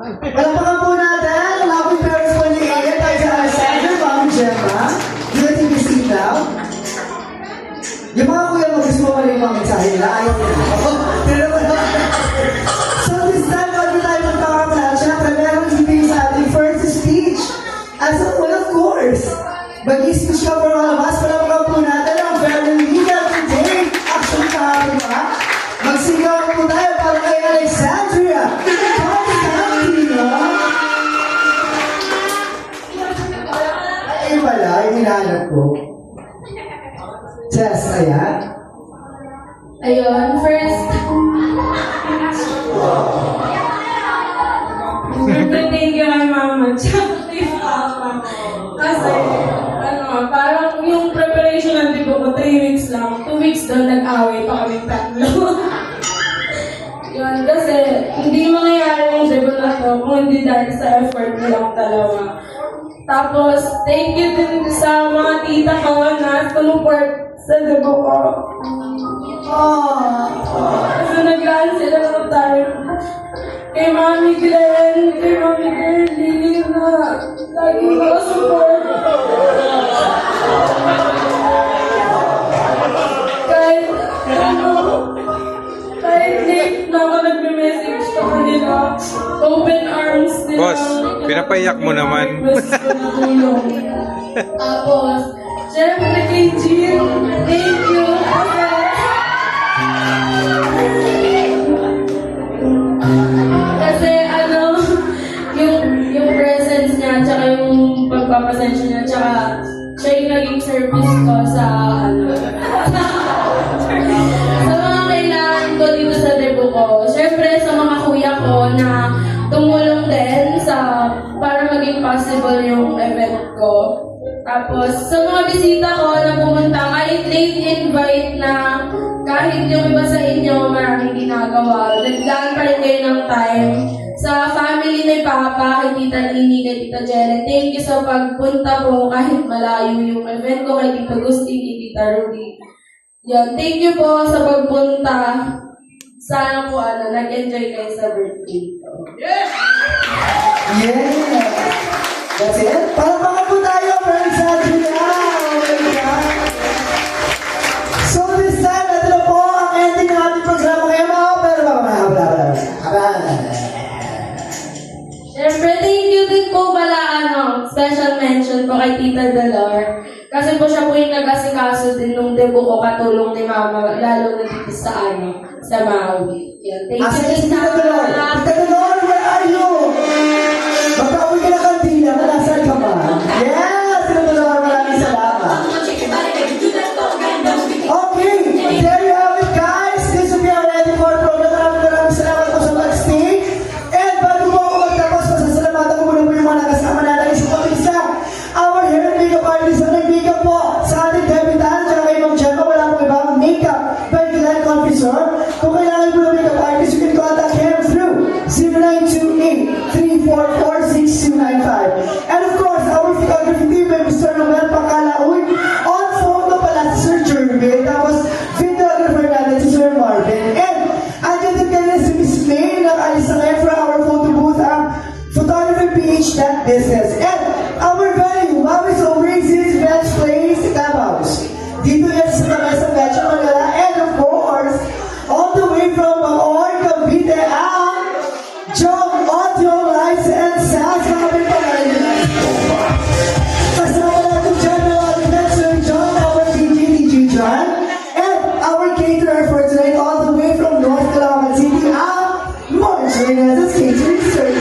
Palapakan po natin ang happy parents po ni Ian tayo sa Alexander, Mami Gemma, Unity Bisita. Yung mga kuya mo gusto mo pala yung mga mensahe nila, ayaw nila. Pero so this time, bago tayo magpapakalan, syempre meron ibigay sa ating first speech. As well, of course, mag-speech ka for all of us. Palapakan po natin ang very legal today. Actually, kahapon ba? Magsigaw po tayo para kay Alexandria. Ay, wala. Yung hinahanap ko. Jess, ayan. Ayun, first. Thank you kay mama, tsaka kay papa. Kasi, parang yung preparation natin ko 3 weeks lang. 2 weeks doon, nag-away pa kami tatlo. Yun, kasi hindi mangyayari yung debut na to kung hindi dahil sa effort nilang dalawa. Tapos, thank you din sa mga tita ko na tumuport sa debut ko. Kasi naglaan sila ng time. Kay Mami Glenn, kay Mami Girlie na lagi ko support. Kahit late na ako nagme-message sa kanila, open arms nila. Boss, pinapaiyak mo naman. Tapos, syempre kay Jill, thank you. Kasi yung presence niya, tsaka yung pagpapasensya niya, tsaka siya yung naging service ko sa sa mga kailangan ko dito sa debut ko. Siyempre sa mga kuya ko na tumulong din para maging possible yung event ko. Tapos sa mga bisita ko na pumunta, kahit late invite na kahit yung iba sa inyo maraming ginagawa, naglaan pa rin kayo ng time. Sa family ni Papa, kay Tita Nini, kay Tita Jelen, thank you sa pagpunta po kahit malayo yung event ko kay Tita Gusti, kay Tita Rudy. Yan, thank you po sa pagpunta. Sana po nag-enjoy kayo sa birthday ko. Yeah! That's it. Palapakan po tayo, friends sa Alexandria. Oh my God. So this time, ito na po ang ending ng ating programa ngayon. Pero Siyempre, thank you din po pala, special mention po kay Tita Delor. Kasi po siya po yung nag-asikaso din nung debut ko, katulong ni Mama, lalo na dito sa Maui. Yan, thank you din Tita Dolor. Tita Dolor, where are you? Magka-uwi ka na kantina, nasaan ka ba? Yes, Tita Dolor, maraming salamat. Okay, there you have it, guys. This will be our ending for the program. Maraming salamat po sa pag-stay. And bago po ako magtapos, masasalamatan ko muna po yung mga nakasama natin sa pag-isa. Our hair and makeup artist na nag-makeup po sa ating kapitan, tsaka kay Ma'am Gemma, wala pong ibang makeup by Glenn Confessor. Kung kailangan po ng makeup artist, you can contact him through 0928-344-6295. And of course, our photography team by Mr. Romel Pacalaoy. On photo pala si Sir Jervin, tapos videographer natin si Sir Marvin. And andyan din kanina si Miss May, nakaalis na ngayon for our photo booth, ang photography PH that business. And our venue, Mami's Oasis Bench Place, Tabaos. Dito yan sa Tamesa Metro Manila. And of course, all the way from Bacoor, Cavite, ang John Audio Lights and Sounds. Maraming pangalan. Kasama natin dyan ng ating Sir John, our DJ John. And our caterer for tonight, all the way from North Caloocan City, ang Marjorie Catering Service.